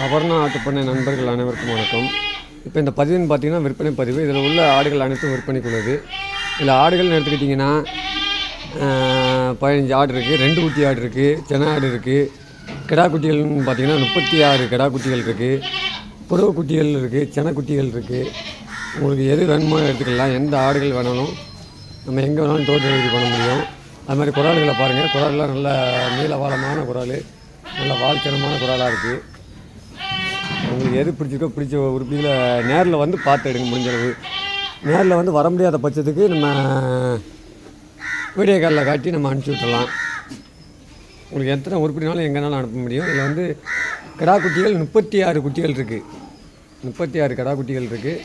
அபர்ணா ஆட்டுப்பண்ணை நண்பர்கள் அனைவருக்கும் வணக்கம். இப்போ இந்த பதிவுன்னு பார்த்தீங்கன்னா விற்பனை பதிவு. இதில் உள்ள ஆடுகள் அனைத்தும் விற்பனைக்குள்ளது. இதில் ஆடுகள்னு எடுத்துக்கிட்டிங்கன்னா 15 ஆடு இருக்குது, 2 குட்டி ஆடு இருக்குது, சென ஆடு இருக்குது. கிடா குட்டிகள்னு பார்த்தீங்கன்னா 36 கிடா குட்டிகள் இருக்குது, புறவு குட்டிகள் இருக்குது, சென குட்டிகள் இருக்குது. உங்களுக்கு எது வேணுமோ எடுத்துக்கலாம். எந்த ஆடுகள் வேணாலும் நம்ம எங்கே வேணாலும் டோர் டெலிவரி பண்ண முடியும். அது மாதிரி குறால்களை பாருங்கள். குறால்லாம் நல்ல நீளவாளமான குறால், நல்ல வாழ்ச்சனமான குறாலாக இருக்குது. உங்களுக்கு எது பிடிச்சிருக்கோ பிடிச்ச உறுப்பிகளை நேரில் வந்து பார்த்து எடுங்க. முடிஞ்சளவு நேரில் வந்து வர முடியாத பட்சத்துக்கு நம்ம வீடியோ காலில் காட்டி நம்ம அனுப்பிச்சி விட்டுடலாம். உங்களுக்கு எத்தனை உறுப்பினாலும் எங்கேனாலும் அனுப்ப முடியும். இதில் வந்து கிடா குட்டிகள் 36 குட்டிகள் இருக்குது, 36 கிடா குட்டிகள் இருக்குது.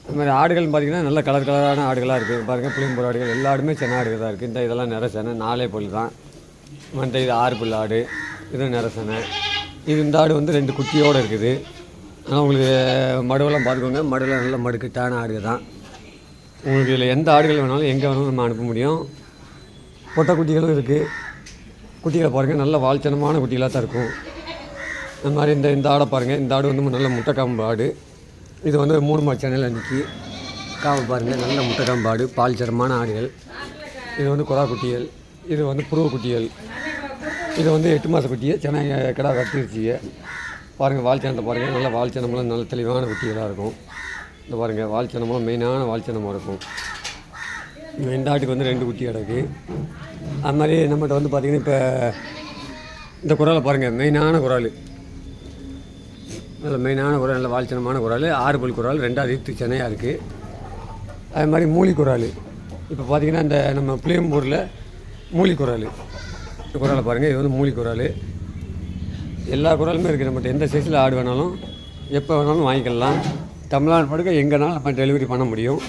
இந்த மாதிரி ஆடுகள்னு பார்த்திங்கன்னா நல்ல கலரான ஆடுகளாக இருக்குது. பாருங்கள், புளியம்பூர் ஆடுகள் எல்லா ஆடுமே சென்ன ஆடுகள் தான் இருக்குது. இதெல்லாம் நிறசனை 4 பல் தான். மற்ற இது 6 பல் ஆடு, இது நிறசனை. இந்த ஆடு வந்து 2 குட்டியோடு இருக்குது. ஆனால் உங்களுக்கு மடுவெல்லாம் பார்த்துக்கோங்க. மடுவெல்லாம் நல்ல மடுக்கட்டான ஆடுகள் தான். உங்களுக்கு இதில் எந்த ஆடுகள் வேணாலும் எங்கே வேணாலும் நம்ம அனுப்ப முடியும். பொட்டை குட்டிகளும் இருக்குது. குட்டிகளை பாருங்கள், நல்ல வாழ்ச்சனமான குட்டிகளாக தான் இருக்கும். இந்த மாதிரி இந்த ஆடை பாருங்கள். இந்த ஆடு வந்து நல்ல முட்டைக்காம்பு ஆடு. இது வந்து 3 மாத சேனலில் நிற்கி காம்பு பாருங்கள். நல்ல முட்டைக்காம்பு ஆடு, பால் சரமான ஆடுகள். இது வந்து குறா குட்டிகள், இது வந்து புருவ குட்டிகள். இது வந்து 8 மாத குட்டியை சென்னை கிடா கட்டிருச்சிங்க. பாருங்கள், வால்ச்சனத்தை பாருங்கள். நல்ல வால்ச்சனமெல்லாம் நல்ல தெளிவான குட்டிகளாக இருக்கும். இந்த பாருங்கள், வால்ச்சனமெல்லாம் மெயினான வால்ச்சனமாக இருக்கும். இந்த ஆட்டுக்கு வந்து 2 குட்டி கிடக்கு. அது மாதிரி நம்மகிட்ட வந்து பார்த்திங்கன்னா இப்போ இந்த குறாலை பாருங்கள். மெயினான குறால், நல்ல மெயினான குறால், நல்ல வால்ச்சனமான குறால். 6 பல் குறால், 2வது ஈத்து சென்னையாக இருக்குது. அது மாதிரி மூலி குறால். இப்போ பார்த்திங்கன்னா இந்த நம்ம புளியம்பூரில் மூலி குறால், இந்த குறாலை பாருங்கள். இது வந்து மூலி குறால். எல்லா குறாலுமே இருக்குது நம்மகிட்ட. எந்த சைஸில் ஆடு வேணாலும் எப்போ வேணாலும் வாங்கிக்கலாம். தமிழ்நாடு படுக்க எங்கேனாலும் நம்ம டெலிவரி பண்ண முடியும்.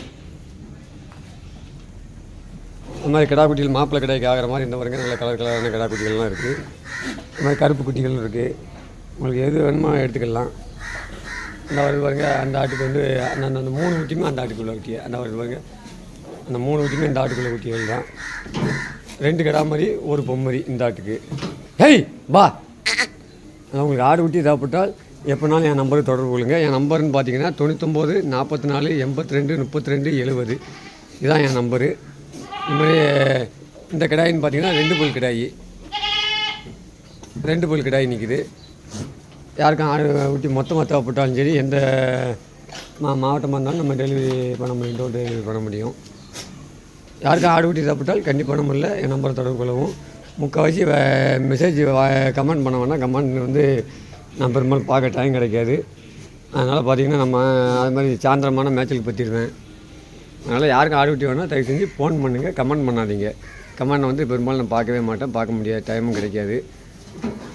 இந்த மாதிரி கிடா குட்டிகள் மாப்பிள்ளை கடைக்கு ஆகிற மாதிரி இந்த பாருங்கள். நல்ல கலரான கிடா குட்டிகள்லாம் இருக்குது. இந்த மாதிரி கருப்பு குட்டிகளும் இருக்குது. உங்களுக்கு எது வேணுமோ எடுத்துக்கலாம். அந்த வருது பாருங்கள். அந்த ஆட்டுக்கு வந்து அந்த 3 குட்டியுமே அந்த ஆட்டுக்குள்ளே குட்டியை. அந்த வருது பாருங்கள். அந்த 3 குட்டியுமே இந்த ஆட்டுக்குள்ளே குட்டிகள் தான். 2 கிடா மாதிரி 1 பொம்மரி இந்த ஆட்டுக்கு. ஹேய் வா. உங்களுக்கு ஆடு குட்டி தேவைப்பட்டால் எப்போனாலும் என் நம்பருக்கு தொடர்பு கொள்ளுங்கள். என் நம்பர்னு பார்த்தீங்கன்னா 99 44 82 32 70. இதுதான் என் நம்பரு. இந்த மாதிரி இந்த கிடாயின்னு பார்த்தீங்கன்னா 2 பல் கிடாயி, 2 பல் கிடாயி நிற்கிது. யாருக்கும் ஆடு குட்டி மொத்தமாக தேவைப்பட்டாலும் சரி, எந்த மாவட்டமாக இருந்தாலும் நம்ம டெலிவரி பண்ண முடியும், டோர் டெலிவரி பண்ண முடியும். யாருக்கும் ஆடு குட்டி தேவைப்பட்டால் கண்டிப்பாக பண்ண முடியல என் நம்பரை தொடர்பு கொள்ளவும். முக்கால்வாசி மெசேஜ் கமெண்ட் பண்ண வேணாம். கமெண்ட் வந்து நான் பெரும்பாலும் பார்க்க டைம் கிடைக்காது. அதனால் பார்த்திங்கன்னா நம்ம அது மாதிரி சாயந்தரமான மேட்சுக்கு பற்றிடுவேன். அதனால் யாருக்கும் ஆடு குட்டி வேணால் தயவு செஞ்சு ஃபோன் பண்ணுங்கள், கமெண்ட் பண்ணாதீங்க. கமெண்ட் வந்து பெரும்பாலும் நான் பார்க்கவே மாட்டேன், பார்க்க முடியாது, டைமும் கிடைக்காது.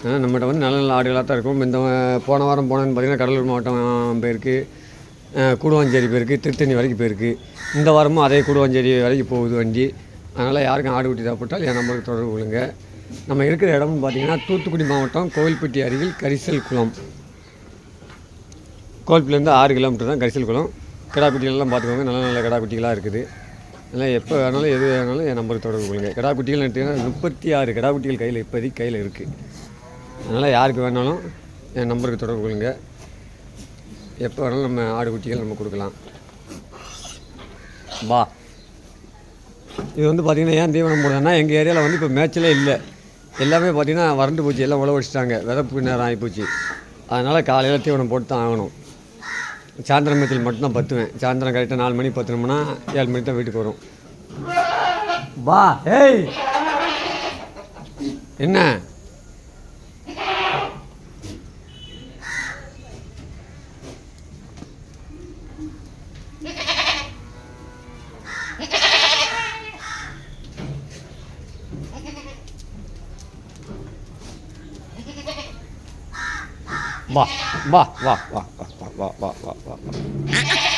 ஆனால் நம்மகிட்ட வந்து நல்ல நல்ல ஆடுகளாக தான் இருக்கும். இந்த போன வாரம் போனேன்னு பார்த்திங்கன்னா கடலூர் மாவட்டம் போயிருக்கு, கூடுவாஞ்சேரி போயிருக்கு, திருத்தணி வரைக்கும் போயிருக்கு. இந்த வாரமும் அதே கூடுவாஞ்சேரி வரைக்கும் போகுது வண்டி. அதனால் யாருக்கும் ஆடு குட்டி தேவைப்பட்டால் என் நம்பருக்கு தொடர்பு கொள்ளுங்க. நம்ம இருக்கிற இடம்னு பார்த்திங்கன்னா தூத்துக்குடி மாவட்டம் கோவில்பட்டி அருகில் கரிசல் குளம். கோவில்பட்டிலேருந்து 6 கிலோமீட்டர் தான் கரிசல் குளம். கிடா குட்டிகள்லாம் பார்த்துக்கோங்க. நல்ல நல்ல கிடா குட்டிகளாக இருக்குது. அதனால் எப்போ வேணாலும் எது வேணாலும் என் நம்பருக்கு தொடர்பு கொள்ளுங்கள். கிடா குட்டிகள் எடுத்திங்கன்னா 36 கிடா குட்டிகள் இப்போதைக்கு கையில் இருக்குது. அதனால் யாருக்கு வேணாலும் என் நம்பருக்கு தொடர்பு கொள்ளுங்கள். எப்போ வேணாலும் நம்ம ஆடு குட்டிகள் நம்ம கொடுக்கலாம். வா. இது வந்து பார்த்திங்கன்னா ஏன் தீவனம் போடுறதுன்னா எங்கள் ஏரியாவில் வந்து இப்போ மேட்சிலே இல்லை. எல்லாமே பார்த்திங்கன்னா வறண்டு போச்சு, எல்லாம் உழவு வச்சுட்டாங்க. விதப்பு நேரம் ஆகிப்போச்சு. அதனால் காலையில் தீவனம் போட்டு தான் ஆகணும். சாயந்தரம் மேட்சில் மட்டும்தான் பற்றுவேன். சாயந்தரம் கரெக்டாக 4 மணி பற்றினோம்னா 7 மணிக்கு தான் வீட்டுக்கு வரும். வா. ஏய் என்ன வா வா வா வா வா வா வா வா வா வா.